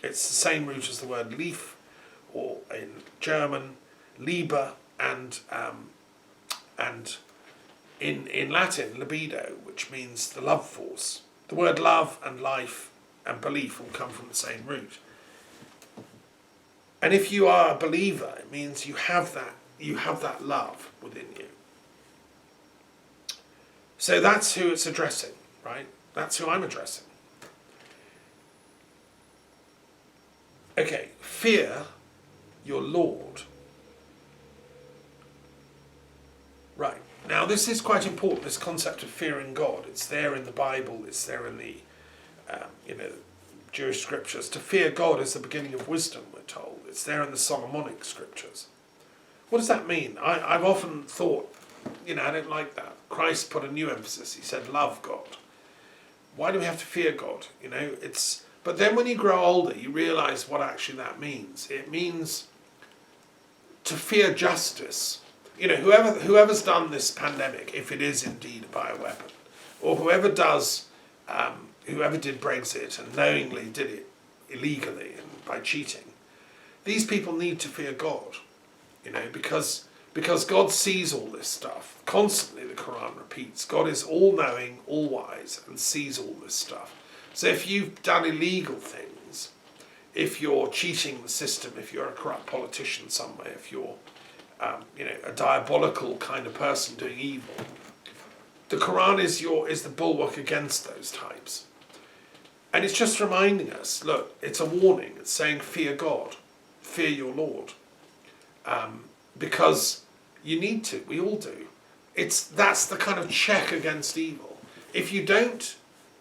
It's the same root as the word lief, or in German, Liebe, and in Latin, libido, which means the love force. The word love and life and belief all come from the same root. And if you are a believer, it means you have that love within you. So that's who it's addressing, right? That's who I'm addressing. Okay, fear your Lord. Right. Now this is quite important, this concept of fearing God. It's there in the Bible, it's there in the Jewish scriptures. To fear God is the beginning of wisdom, we're told. It's there in the Solomonic scriptures. What does that mean? I've often thought, I don't like that. Christ put a new emphasis. He said, love God. Why do we have to fear God? But then when you grow older, you realise what actually that means. It means to fear justice. Whoever's done this pandemic, if it is indeed a bioweapon, or whoever did Brexit and knowingly did it illegally and by cheating, these people need to fear God, because God sees all this stuff. Constantly the Quran repeats, God is all-knowing, all-wise, and sees all this stuff. So if you've done illegal things, if you're cheating the system, if you're a corrupt politician somewhere, if you're a diabolical kind of person doing evil, the Quran is the bulwark against those types. And it's just reminding us, look, it's a warning. It's saying, fear God, fear your Lord. Because you need to, we all do. That's the kind of check against evil. If you don't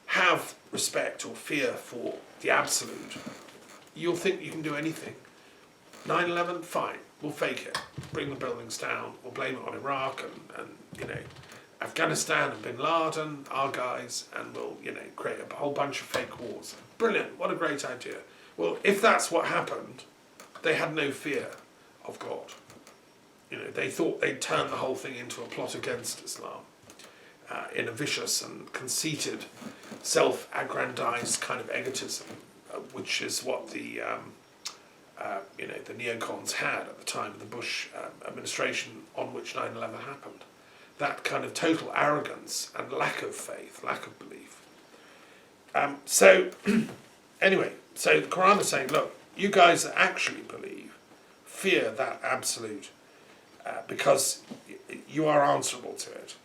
have respect or fear for the absolute, you'll think you can do anything. 9/11, fine, we'll fake it. Bring the buildings down, we'll blame it on Iraq and Afghanistan and Bin Laden, our guys, and we'll, create a whole bunch of fake wars. Brilliant, what a great idea. Well, if that's what happened, they had no fear of God. They thought they'd turn the whole thing into a plot against Islam in a vicious and conceited, self-aggrandized kind of egotism, which is what the neocons had at the time of the Bush administration on which 9/11 happened. That kind of total arrogance and lack of faith, lack of belief. Anyway, so the Quran is saying, look, you guys that actually believe, fear that absolute, because you are answerable to it.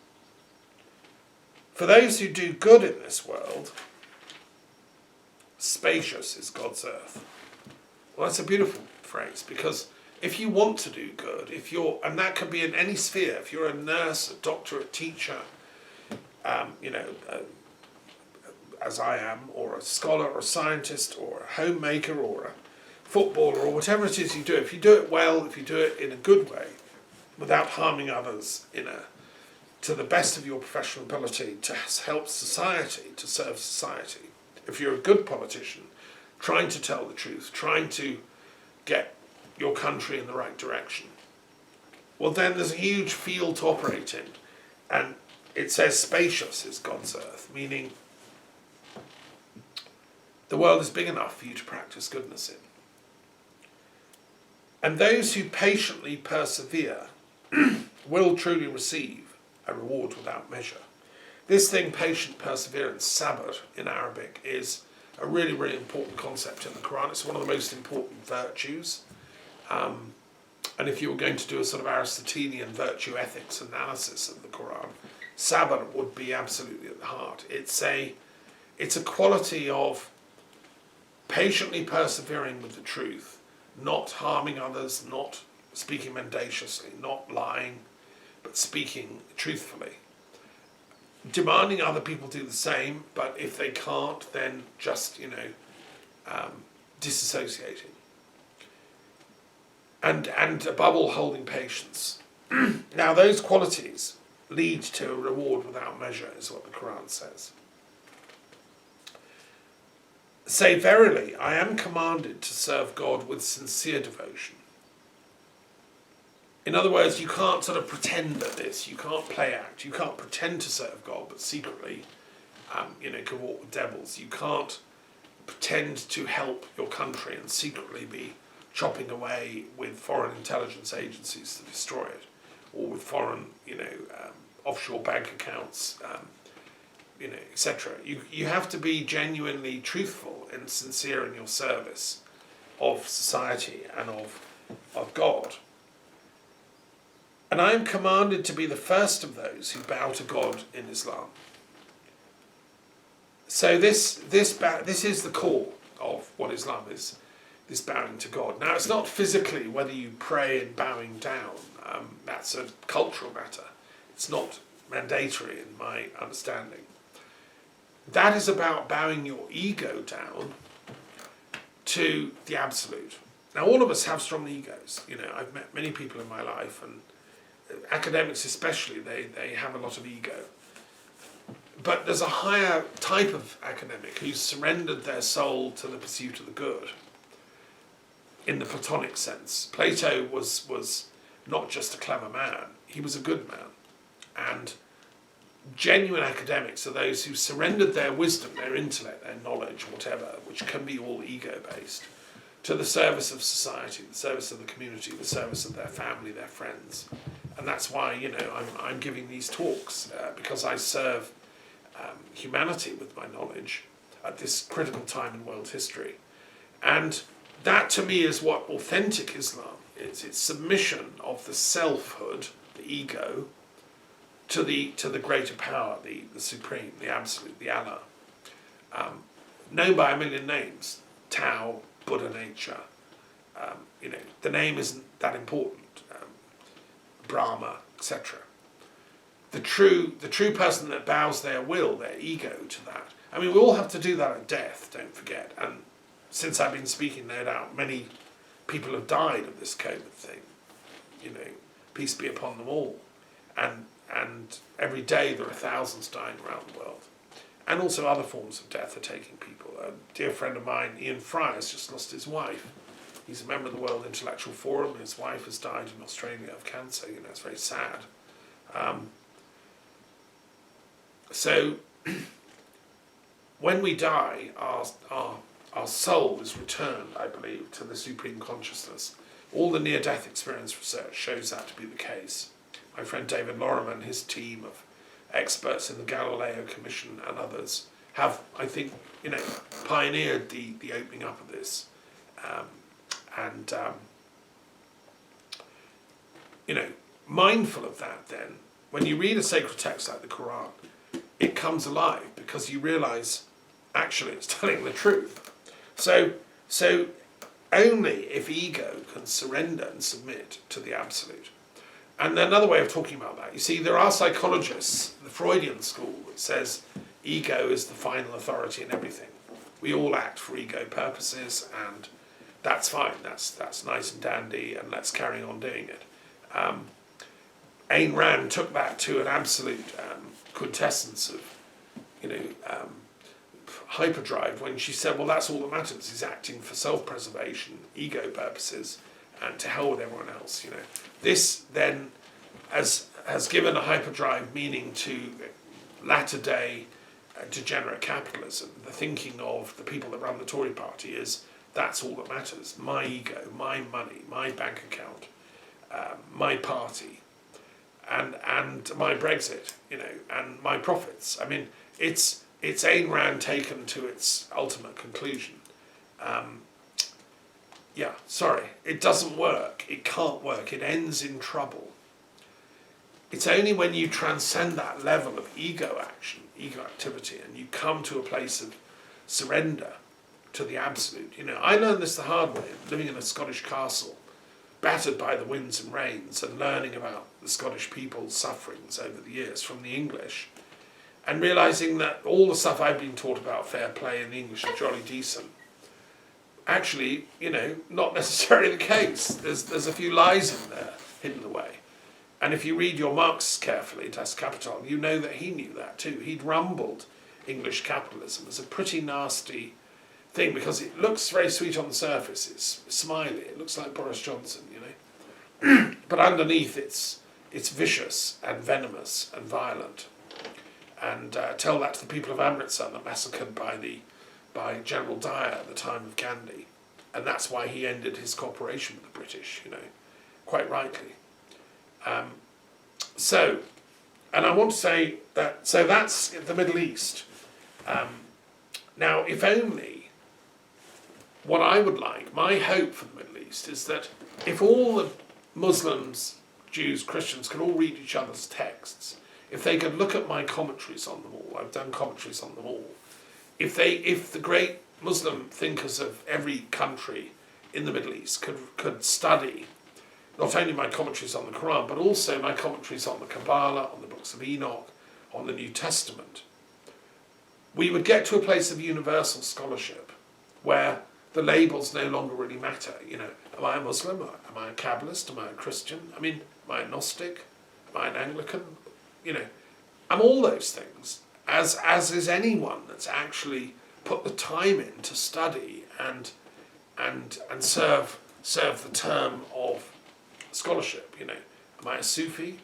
For those who do good in this world, spacious is God's earth. Well, that's a beautiful phrase, because if you want to do good, and that can be in any sphere, if you're a nurse, a doctor, a teacher, as I am, or a scholar, or a scientist, or a homemaker, or a footballer, or whatever it is you do, if you do it well, if you do it in a good way, without harming others, to the best of your professional ability, to help society, to serve society, if you're a good politician, trying to tell the truth, trying to get your country in the right direction, well then there's a huge field to operate in. And it says spacious is God's earth, meaning the world is big enough for you to practice goodness in. And those who patiently persevere will truly receive a reward without measure. This thing, patient perseverance, sabr in Arabic, is a really, really important concept in the Quran. It's one of the most important virtues. And if you were going to do a sort of Aristotelian virtue ethics analysis of the Quran, sabr would be absolutely at the heart. It's a quality of patiently persevering with the truth, not harming others, not speaking mendaciously, not lying, but speaking truthfully. Demanding other people do the same, but if they can't, then just, disassociating. And above all, holding patience. Now, those qualities lead to a reward without measure, is what the Quran says. Say, verily, I am commanded to serve God with sincere devotion. In other words, you can't sort of pretend at this. You can't play act. You can't pretend to serve God, but secretly, cavort with devils. You can't pretend to help your country and secretly be chopping away with foreign intelligence agencies to destroy it, or with foreign, offshore bank accounts, etc. You have to be genuinely truthful and sincere in your service of society and of God. And I am commanded to be the first of those who bow to God in Islam. So this is the core of what Islam is, this bowing to God. Now, it's not physically whether you pray and bowing down. That's a cultural matter. It's not mandatory in my understanding. That is about bowing your ego down to the absolute. Now, all of us have strong egos. I've met many people in my life, and academics especially, they have a lot of ego. But there's a higher type of academic who's surrendered their soul to the pursuit of the good, in the Platonic sense. Plato was not just a clever man, he was a good man. And genuine academics are those who surrendered their wisdom, their intellect, their knowledge, whatever, which can be all ego-based, to the service of society, the service of the community, the service of their family, their friends. And that's why, I'm giving these talks, because I serve humanity with my knowledge at this critical time in world history. And that to me is what authentic Islam is. It's submission of the selfhood, the ego, to the greater power, the supreme, the absolute, the Allah. Known by a million names: Tao, Buddha, nature. The name isn't that important. Brahma, etc. The true person that bows their will, their ego to that. I mean, we all have to do that at death, don't forget. And since I've been speaking, no doubt, many people have died of this COVID thing. Peace be upon them all. And every day there are thousands dying around the world. And also other forms of death are taking people. A dear friend of mine, Ian Fry, has just lost his wife. He's a member of the World Intellectual Forum. His wife has died in Australia of cancer. It's very sad. So when we die, our soul is returned, I believe, to the supreme consciousness. All the near-death experience research shows that to be the case. My friend David Lorimer and his team of experts in the Galileo Commission and others have, I think, pioneered the opening up of this. Mindful of that then, when you read a sacred text like the Quran, it comes alive because you realise, actually, it's telling the truth. So only if ego can surrender and submit to the absolute. And another way of talking about that, you see, there are psychologists, the Freudian school, that says ego is the final authority in everything. We all act for ego purposes, and that's fine, that's nice and dandy, and let's carry on doing it. Ayn Rand took that to an absolute quintessence of, hyperdrive when she said, well, that's all that matters, is acting for self-preservation, ego purposes, and to hell with everyone else. This then has given a hyperdrive meaning to latter-day degenerate capitalism. The thinking of the people that run the Tory party is, that's all that matters. My ego, my money, my bank account, my party, and my Brexit, and my profits. I mean, it's Ayn Rand taken to its ultimate conclusion. It doesn't work. It can't work. It ends in trouble. It's only when you transcend that level of ego action, ego activity, and you come to a place of surrender to the absolute. I learned this the hard way, living in a Scottish castle, battered by the winds and rains, and learning about the Scottish people's sufferings over the years from the English, and realising that all the stuff I've been taught about fair play and the English are jolly decent, actually, not necessarily the case. There's a few lies in there, hidden away. And if you read your Marx carefully, Das Kapital, you know that he knew that too. He'd rumbled English capitalism as a pretty nasty thing because it looks very sweet on the surface. It's smiley. It looks like Boris Johnson, but underneath it's vicious and venomous and violent. And tell that to the people of Amritsar that massacred by the by General Dyer at the time of Gandhi, and that's why he ended his cooperation with the British, quite rightly. And I want to say that, so that's the Middle East. Now, if only, what I would like, my hope for the Middle East is that if all the Muslims, Jews, Christians could all read each other's texts, if they could look at my commentaries on them all, I've done commentaries on them all, if the great Muslim thinkers of every country in the Middle East could study not only my commentaries on the Quran, but also my commentaries on the Kabbalah, on the books of Enoch, on the New Testament, we would get to a place of universal scholarship where the labels no longer really matter. Am I a Muslim? Am I a Kabbalist? Am I a Christian? Am I a Gnostic? Am I an Anglican? I'm all those things, as is anyone that's actually put the time in to study and serve the term of scholarship. Am I a Sufi?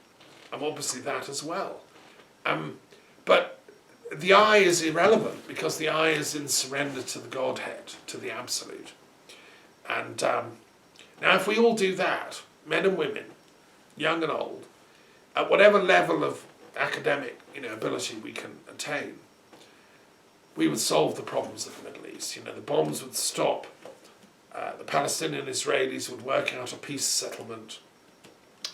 I'm obviously that as well. But the I is irrelevant because the I is in surrender to the Godhead, to the Absolute. And now if we all do that, men and women, young and old, at whatever level of academic ability we can attain, we would solve the problems of the Middle East. The bombs would stop. The Palestinian Israelis would work out a peace settlement,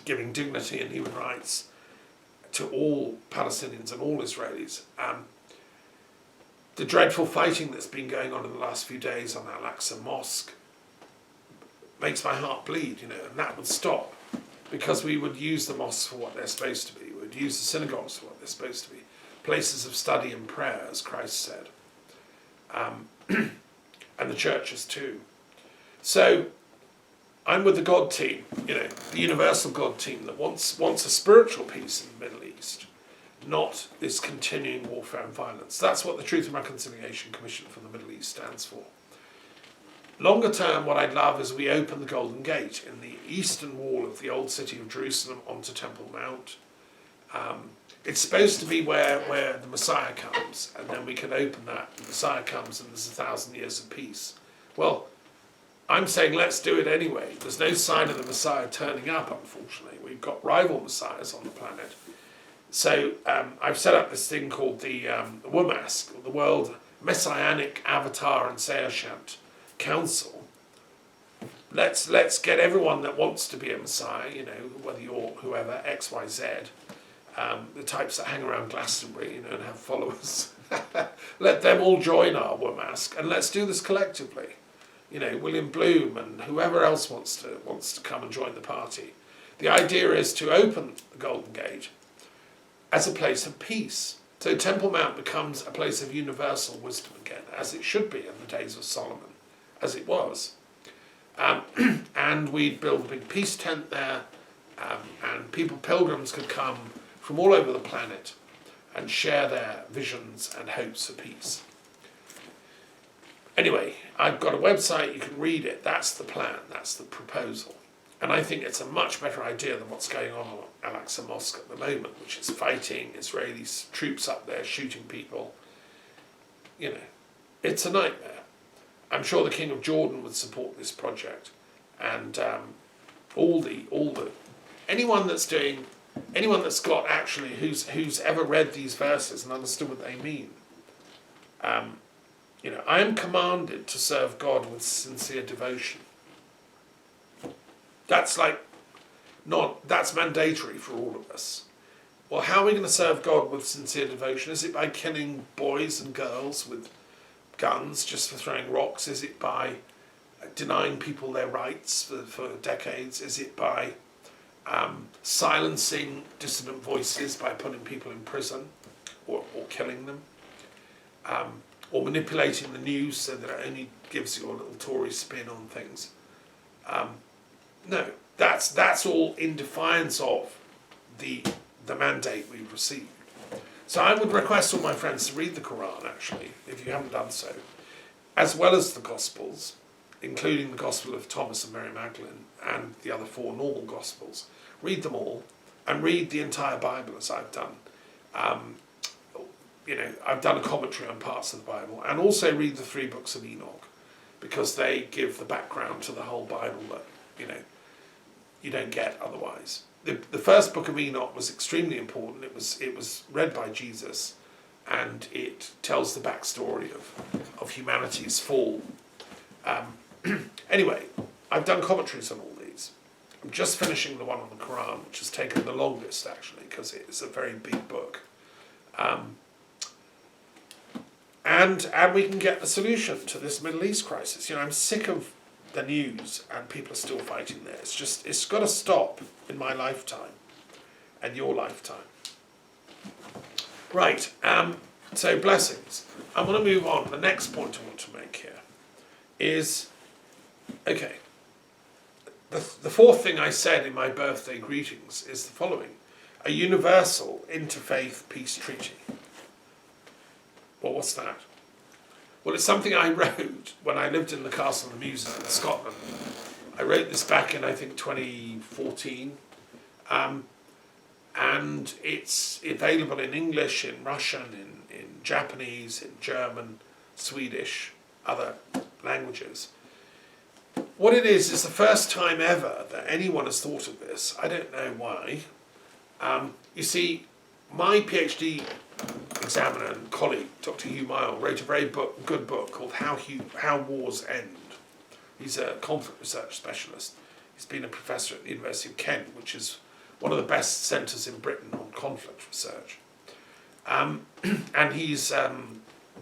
giving dignity and human rights to all Palestinians and all Israelis. The dreadful fighting that's been going on in the last few days on Al-Aqsa Mosque makes my heart bleed, and that would stop because we would use the mosques for what they're supposed to be. We would use the synagogues for what they're supposed to be, places of study and prayer, as Christ said, and the churches too. So I'm with the God team, the universal God team that wants a spiritual peace in the Middle East, not this continuing warfare and violence. That's what the Truth and Reconciliation Commission for the Middle East stands for. Longer term, what I'd love is we open the Golden Gate in the eastern wall of the old city of Jerusalem onto Temple Mount. It's supposed to be where the Messiah comes, and then we can open that. The Messiah comes and there's 1,000 years of peace. Well, I'm saying let's do it anyway. There's no sign of the Messiah turning up, unfortunately. We've got rival messiahs on the planet. So I've set up this thing called the WMASC, or the World Messianic Avatar and Seishant Council. Let's get everyone that wants to be a messiah, whether you're whoever, X, Y, Z, the types that hang around Glastonbury, and have followers. Let them all join our WMASC, and let's do this collectively. William Bloom and whoever else wants to come and join the party. The idea is to open the Golden Gate as a place of peace. So Temple Mount becomes a place of universal wisdom again, as it should be in the days of Solomon, as it was. And we'd build a big peace tent there, and pilgrims could come from all over the planet and share their visions and hopes for peace. Anyway, I've got a website, you can read it. That's the plan, that's the proposal. And I think it's a much better idea than what's going on Al-Aqsa Mosque at the moment, which is fighting, Israeli troops up there shooting people. It's a nightmare. I'm sure the King of Jordan would support this project. And anyone that's got actually, who's ever read these verses and understood what they mean, I am commanded to serve God with sincere devotion. That's that's mandatory for all of us. Well, how are we going to serve God with sincere devotion? Is it by killing boys and girls with guns just for throwing rocks? Is it by denying people their rights for decades? Is it by silencing dissident voices by putting people in prison or killing them? Or manipulating the news so that it only gives you a little Tory spin on things? No, that's all in defiance of the mandate we've received. So I would request all my friends to read the Quran, actually, if you haven't done so, as well as the Gospels, including the Gospel of Thomas and Mary Magdalene and the other 4 normal Gospels. Read them all and read the entire Bible as I've done. I've done a commentary on parts of the Bible, and also read the 3 books of Enoch, because they give the background to the whole Bible that, you don't get otherwise. The first book of Enoch was extremely important. It was read by Jesus, and it tells the backstory of humanity's fall. Anyway, I've done commentaries on all these. I'm just finishing the one on the Quran, which has taken the longest, actually, because it's a very big book. And we can get the solution to this Middle East crisis. I'm sick of the news and people are still fighting there. It's got to stop in my lifetime and your lifetime. Right, so blessings. I'm going to move on. The next point I want to make here is, okay, the 4th thing I said in my birthday greetings is the following: a Universal Interfaith Peace Treaty. Well, what's that? Well, it's something I wrote when I lived in the Castle and the Muses in Scotland. I wrote this back in, I think, 2014. And it's available in English, in Russian, in Japanese, in German, Swedish, other languages. What it is the first time ever that anyone has thought of this. I don't know why. You see, my PhD examiner and colleague, Dr. Hugh Mile, wrote a very good book called How Wars End. He's a conflict research specialist. He's been a professor at the University of Kent, which is one of the best centres in Britain on conflict research. And he's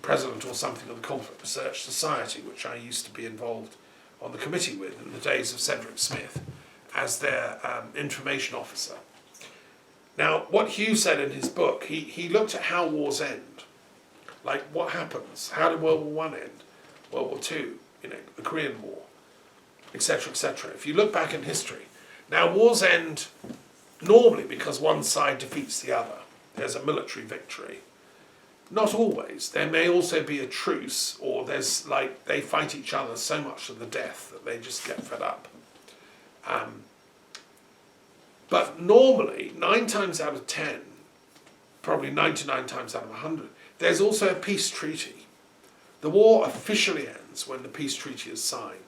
president or something of the Conflict Research Society, which I used to be involved on the committee with in the days of Cedric Smith as their information officer. Now, what Hugh said in his book, he looked at how wars end. Like, what happens? How did World War I end? World War II, the Korean War, etc., etc. If you look back in history, now wars end normally because one side defeats the other. There's a military victory. Not always. There may also be a truce, or there's they fight each other so much to the death that they just get fed up. But normally, 9 times out of 10, probably 99 times out of 100, there's also a peace treaty. The war officially ends when the peace treaty is signed.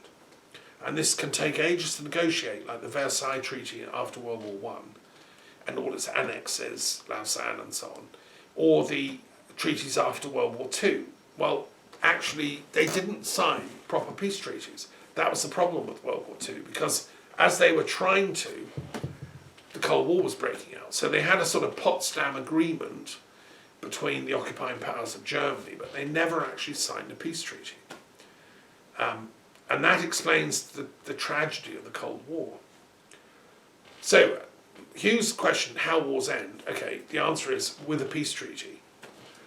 And this can take ages to negotiate, like the Versailles Treaty after World War I, and all its annexes, Lausanne and so on, or the treaties after World War II. Well, actually, they didn't sign proper peace treaties. That was the problem with World War II, because as they were trying to, the Cold War was breaking out. So they had a sort of Potsdam agreement between the occupying powers of Germany, but they never actually signed a peace treaty. And that explains the tragedy of the Cold War. So, Hugh's question, how wars end? Okay, the answer is with a peace treaty.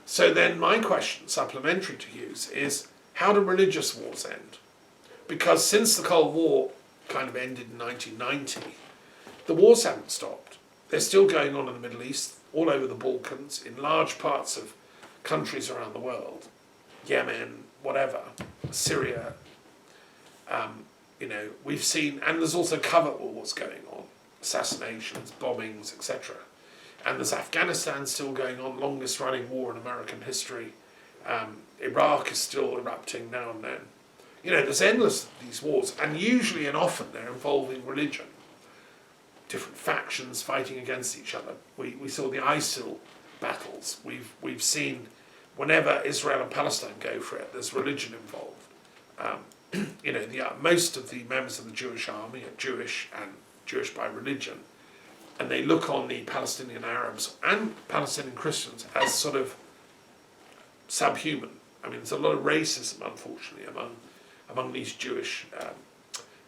So then my question, supplementary to Hugh's, is how do religious wars end? Because since the Cold War kind of ended in 1990, the wars haven't stopped. They're still going on in the Middle East, all over the Balkans, in large parts of countries around the world, Yemen, whatever, Syria. We've seen, and there's also covert wars going on, assassinations, bombings, etc. And there's Afghanistan still going on, longest running war in American history. Iraq is still erupting now and then. There's endless of these wars, and usually and often they're involving religion. Different factions fighting against each other. We saw the ISIL battles. We've seen whenever Israel and Palestine go for it, there's religion involved. Most of the members of the Jewish army are Jewish and Jewish by religion, and they look on the Palestinian Arabs and Palestinian Christians as sort of subhuman. I mean, there's a lot of racism, unfortunately, among these Jewish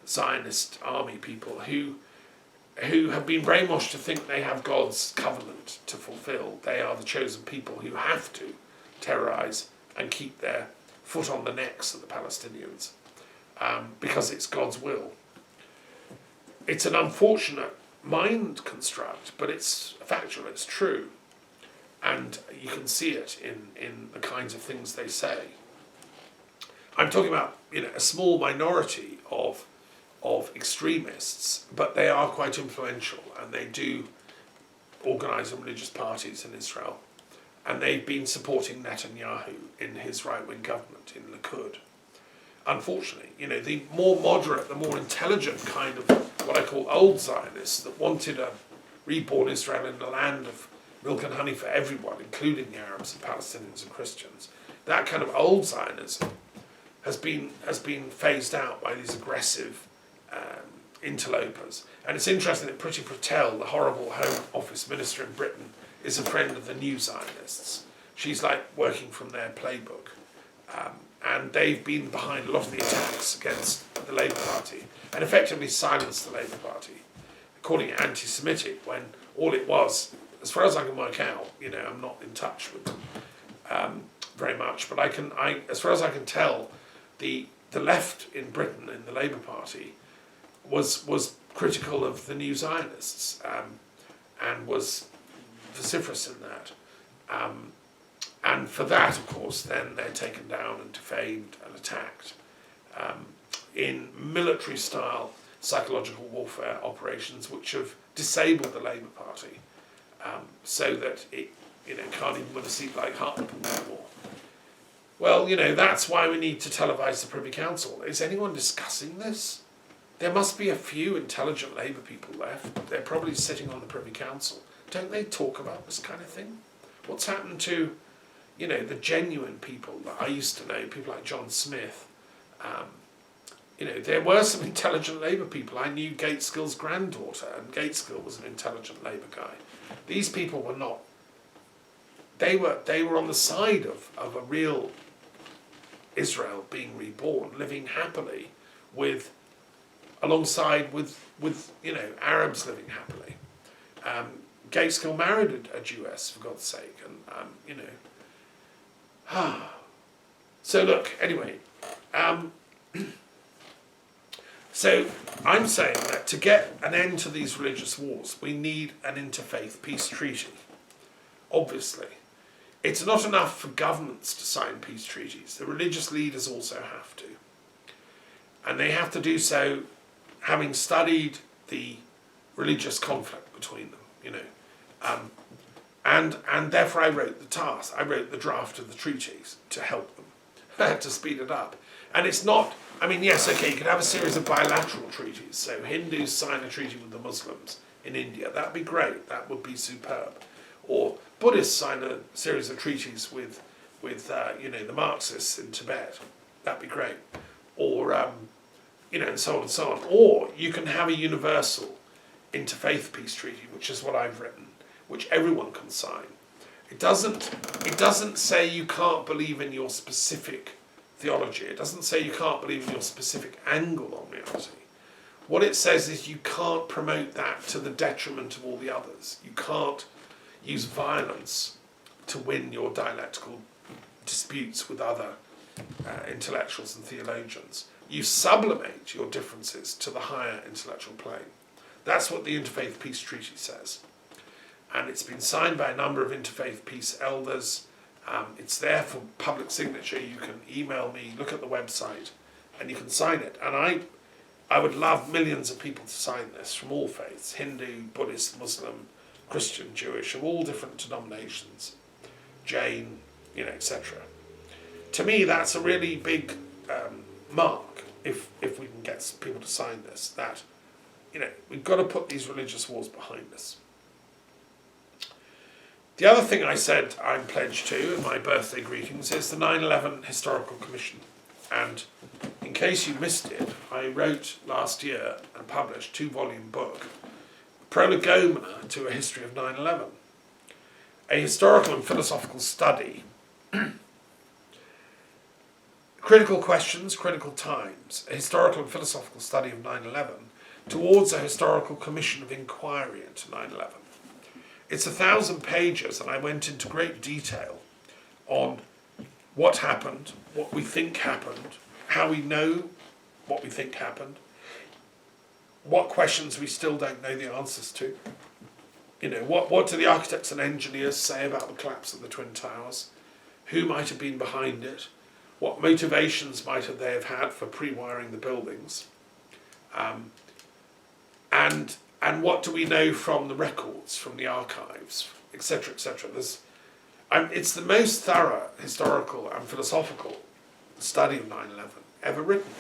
Zionist army people who have been brainwashed to think they have God's covenant to fulfill. They are the chosen people who have to terrorize and keep their foot on the necks of the Palestinians because it's God's will. It's an unfortunate mind construct, but it's factual, it's true. And you can see it in the kinds of things they say. I'm talking about a small minority of extremists, but they are quite influential, and they do organise religious parties in Israel. and they've been supporting Netanyahu in his right-wing government in Likud. Unfortunately, the more moderate, the more intelligent kind of what I call old Zionists that wanted a reborn Israel in the land of milk and honey for everyone, including the Arabs and Palestinians and Christians, that kind of old Zionism has been phased out by these aggressive interlopers. And it's interesting that Priti Patel, the horrible Home Office minister in Britain, is a friend of the new Zionists. She's like working from their playbook. And they've been behind a lot of the attacks against the Labour Party and effectively silenced the Labour Party, calling it anti-Semitic when all it was, as far as I can work out, I'm not in touch with them very much, but as far as I can tell, the left in Britain, in the Labour Party, was critical of the new Zionists and was vociferous in that. And for that, of course, then they're taken down and defamed and attacked in military-style psychological warfare operations which have disabled the Labour Party so that it can't even win a seat like Hartlepool anymore. Well, that's why we need to televise the Privy Council. Is anyone discussing this? There must be a few intelligent Labour people left. They're probably sitting on the Privy Council. Don't they talk about this kind of thing? What's happened to, the genuine people that I used to know, people like John Smith? There were some intelligent Labour people. I knew Gaitskill's granddaughter, and Gaitskill was an intelligent Labour guy. These people were not. They were on the side of a real Israel being reborn, living happily alongside with Arabs living happily. Gaitskill married a Jewess, for God's sake, and So look, anyway, so I'm saying that to get an end to these religious wars, we need an interfaith peace treaty. Obviously, it's not enough for governments to sign peace treaties. The religious leaders also have to, and they have to do so having studied the religious conflict between them. And therefore I wrote the draft of the treaties to help them, to speed it up. And it's not, yes, okay, you could have a series of bilateral treaties. So Hindus sign a treaty with the Muslims in India. That'd be great. That would be superb. Or Buddhists sign a series of treaties with the Marxists in Tibet. That'd be great. Or, and so on and so on. Or you can have a Universal Interfaith Peace Treaty, which is what I've written, which everyone can sign. It doesn't say you can't believe in your specific theology. It doesn't say you can't believe in your specific angle on reality. What it says is you can't promote that to the detriment of all the others. You can't use violence to win your dialectical disputes with other intellectuals and theologians. You sublimate your differences to the higher intellectual plane. That's what the Interfaith Peace Treaty says. And it's been signed by a number of interfaith peace elders. It's there for public signature. You can email me, look at the website, and you can sign it. And I would love millions of people to sign this from all faiths, Hindu, Buddhist, Muslim, Christian, Jewish, of all different denominations, Jain, etc. To me, that's a really big mark, if we can get people to sign this, that we've got to put these religious wars behind us. The other thing I said I'm pledged to in my birthday greetings is the 9/11 Historical Commission. And in case you missed it, I wrote last year and published a 2-volume book, Prolegomena to a History of 9/11, a historical and philosophical study, critical questions, critical times, a historical and philosophical study of 9/11 towards a historical commission of inquiry into 9/11. It's 1,000 pages, and I went into great detail on what happened, what we think happened, how we know what we think happened, what questions we still don't know the answers to. What do the architects and engineers say about the collapse of the Twin Towers? Who might have been behind it? What motivations might they have had for pre-wiring the buildings? And what do we know from the records, from the archives, etc., etc. It's the most thorough historical and philosophical study of 9/11 ever written.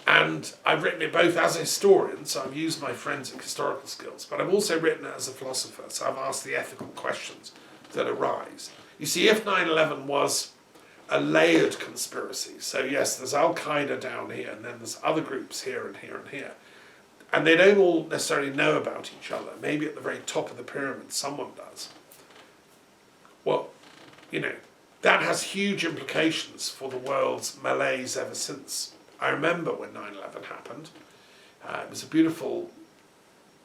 And I've written it both as a historian, so I've used my forensic historical skills, but I've also written it as a philosopher, so I've asked the ethical questions that arise. You see, if 9/11 was a layered conspiracy, so yes, there's Al-Qaeda down here, and then there's other groups here and here and here, and they don't all necessarily know about each other. Maybe at the very top of the pyramid someone does. Well, that has huge implications for the world's malaise ever since. I remember when 9/11 happened. It was a beautiful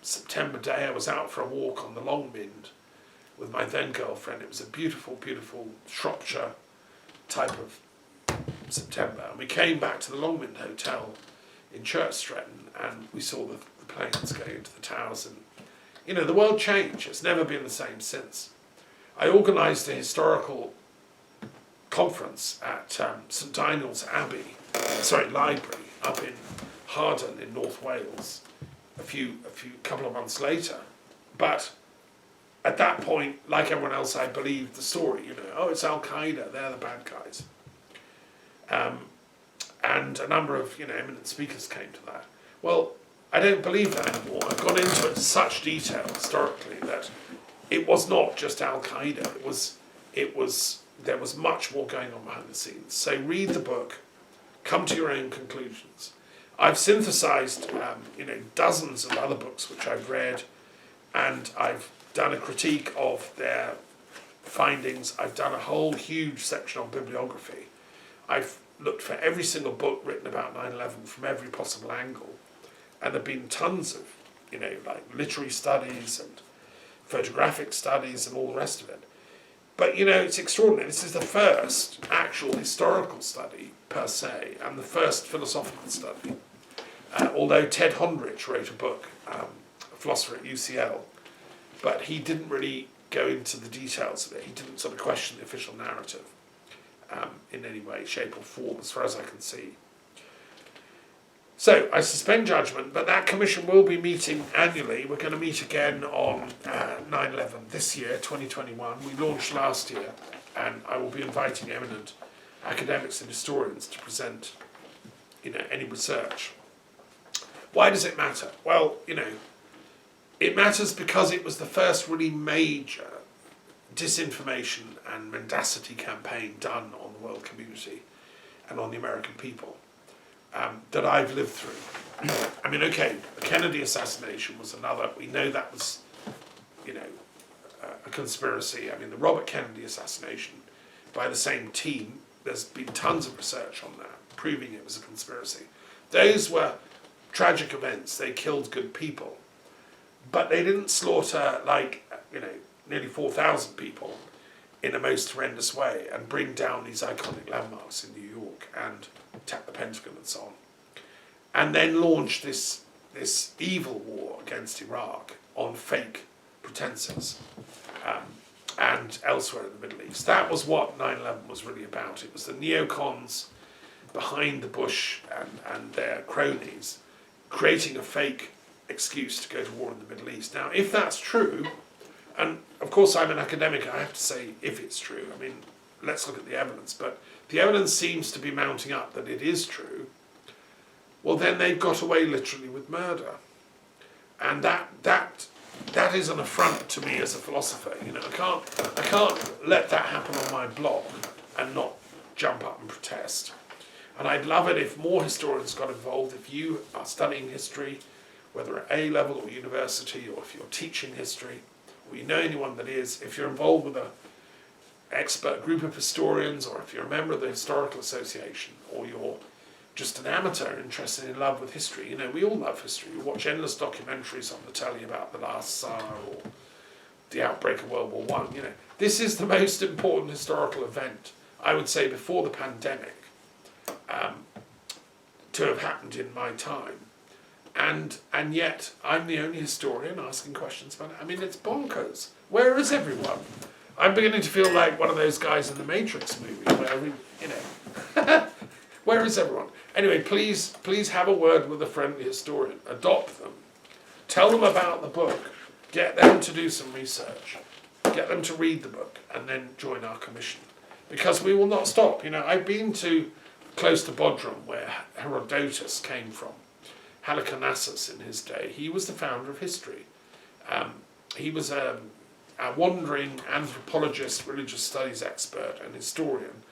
September day. I was out for a walk on the Longmynd with my then girlfriend. It was a beautiful, beautiful Shropshire type of September. And we came back to the Longmynd Hotel in Church Stretton, and we saw the planes going into the towers. And, the world changed. It's never been the same since. I organised a historical conference at St Daniel's Library up in Harden in North Wales a couple of months later. But at that point, like everyone else, I believed the story, it's Al-Qaeda, they're the bad guys. And a number of, eminent speakers came to that. Well, I don't believe that anymore. I've gone into it in such detail historically that it was not just Al-Qaeda. There was much more going on behind the scenes. So read the book, come to your own conclusions. I've synthesized, dozens of other books which I've read, and I've done a critique of their findings. I've done a whole huge section on bibliography. I've looked for every single book written about 9/11 from every possible angle, and there have been tons of, literary studies and photographic studies and all the rest of it. But, it's extraordinary. This is the first actual historical study, per se, and the first philosophical study. Although Ted Hondrich wrote a book, a philosopher at UCL, but he didn't really go into the details of it. He didn't sort of question the official narrative in any way, shape or form, as far as I can see. So I suspend judgment, but that commission will be meeting annually. We're going to meet again on 9/11 this year, 2021. We launched last year, and I will be inviting eminent academics and historians to present, any research. Why does it matter? Well, it matters because it was the first really major disinformation and mendacity campaign done on the world community and on the American people. That I've lived through. The Kennedy assassination was another. We know that was, a conspiracy. The Robert Kennedy assassination by the same team, there's been tons of research on that, proving it was a conspiracy. Those were tragic events. They killed good people. But they didn't slaughter, nearly 4,000 people in a most horrendous way and bring down these iconic landmarks in New York and attack the Pentagon and so on, and then launch this evil war against Iraq on fake pretenses and elsewhere in the Middle East. That was what 9/11 was really about. It was the neocons behind the Bush and their cronies creating a fake excuse to go to war in the Middle East. Now, if that's true, and of course I'm an academic, I have to say if it's true, let's look at the evidence, but the evidence seems to be mounting up that it is true, well then they've got away literally with murder. And that is an affront to me as a philosopher. I can't let that happen on my blog and not jump up and protest. And I'd love it if more historians got involved. If you are studying history, whether at A level or university, or if you're teaching history, or you know anyone that is, if you're involved with an expert group of historians, or if you're a member of the Historical Association, or you're just an amateur interested in love with history, we all love history. We watch endless documentaries on the telly about the last Tsar or the outbreak of World War I. This is the most important historical event, I would say, before the pandemic, to have happened in my time. And yet, I'm the only historian asking questions about it. It's bonkers. Where is everyone? I'm beginning to feel like one of those guys in the Matrix movie where where is everyone? Anyway, please have a word with a friendly historian. Adopt them. Tell them about the book. Get them to do some research. get them to read the book and then join our commission. Because we will not stop. You know, I've been to close to Bodrum, where Herodotus came from. Halicarnassus in his day. He was the founder of history. He was a wandering anthropologist, religious studies expert and historian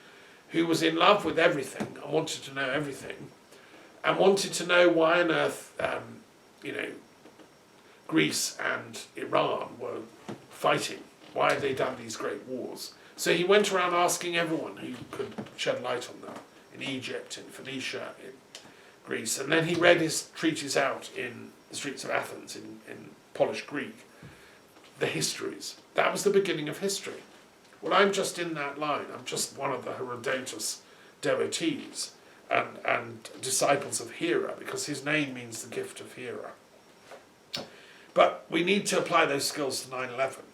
who was in love with everything and wanted to know everything and wanted to know why on earth, Greece and Iran were fighting. Why had they done these great wars? So he went around asking everyone who could shed light on them, in Egypt, in Phoenicia, in Greece. And then he read his treatise out in the streets of Athens, in polished Greek, the histories. That was the beginning of history. Well, I'm just in that line. I'm just one of the Herodotus devotees and disciples of Hera, because his name means the gift of Hera. But we need to apply those skills to 9/11.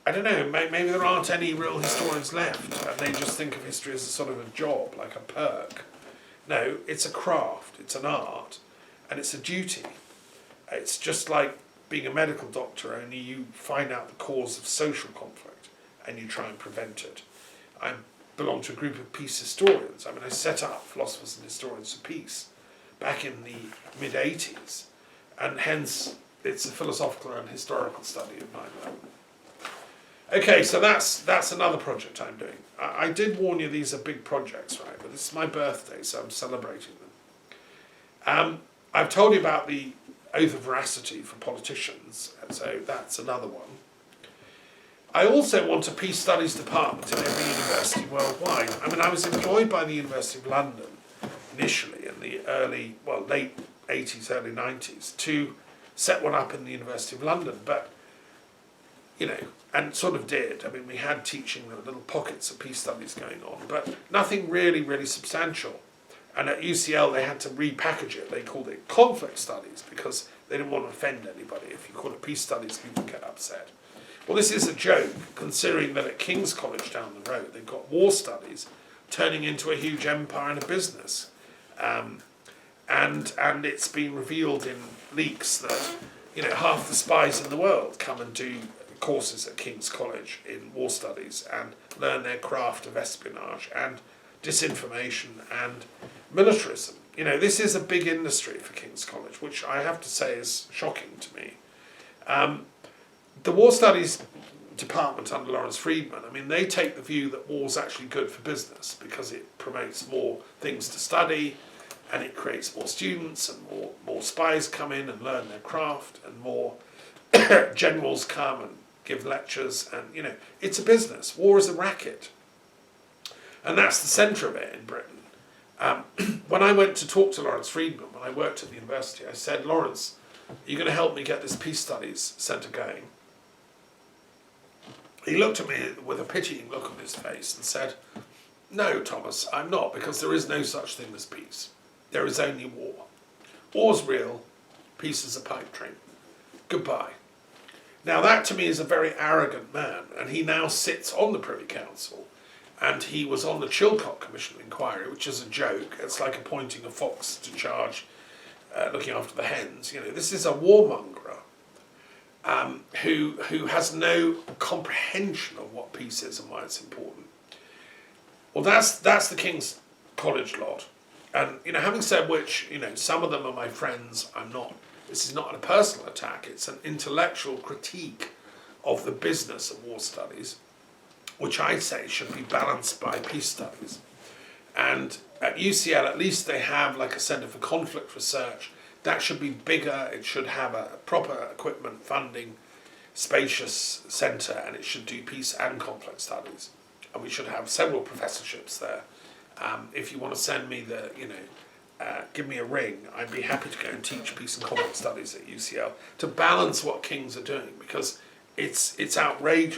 I don't know, maybe there aren't any real historians left and they just think of history as a sort of a job, like a perk. No, it's a craft, it's an art, and it's a duty. It's just like being a medical doctor, only you find out the cause of social conflict and you try and prevent it. I belong to a group of peace historians. I mean, I set up Philosophers and Historians of Peace back in the mid-80s, and hence it's a philosophical and historical study of 9/11. Okay, so that's another project I'm doing. I did warn you these are big projects, right? But this is my birthday, so I'm celebrating them. I've told you about the oath of veracity for politicians, and so that's another one. I also want a peace studies department in every university worldwide. I mean, I was employed by the University of London initially in the late 80s, early 90s, to set one up in the University of London, but and sort of did. I mean, we had teaching little pockets of peace studies going on, but nothing really, really substantial. And at UCL, they had to repackage it. They called it conflict studies because they didn't want to offend anybody. If you call it peace studies, people get upset. Well, this is a joke, considering that at King's College down the road, they've got war studies turning into a huge empire and a business. And it's been revealed in leaks that, half the spies in the world come and do courses at King's College in war studies and learn their craft of espionage and disinformation and militarism. This is a big industry for King's College, which I have to say is shocking to me. The war studies department under Lawrence Freedman, I mean, they take the view that war's actually good for business because it promotes more things to study and it creates more students and more spies come in and learn their craft and more generals come and give lectures, and it's a business. War is a racket, and that's the centre of it in Britain. When I went to talk to Lawrence Freedman when I worked at the university, I said, Lawrence, are you going to help me get this peace studies centre going? He looked at me with a pitying look on his face and said, no, Thomas, I'm not, because there is no such thing as peace. There is only war. War's real, peace is a pipe dream. Goodbye. Now that to me is a very arrogant man, and he now sits on the Privy Council, and he was on the Chilcot Commission of Inquiry, which is a joke. It's like appointing a fox to charge looking after the hens. This is a warmonger who has no comprehension of what peace is and why it's important. Well, that's the King's College lot, and having said which, some of them are my friends. This is not a personal attack, it's an intellectual critique of the business of war studies, which I say should be balanced by peace studies. And at UCL, at least they have like a Centre for Conflict Research. That should be bigger, it should have a proper equipment, funding, spacious centre, and it should do peace and conflict studies. And we should have several professorships there. If you want to send me give me a ring, I'd be happy to go and teach peace and conflict studies at UCL to balance what Kings are doing, because it's outrageous.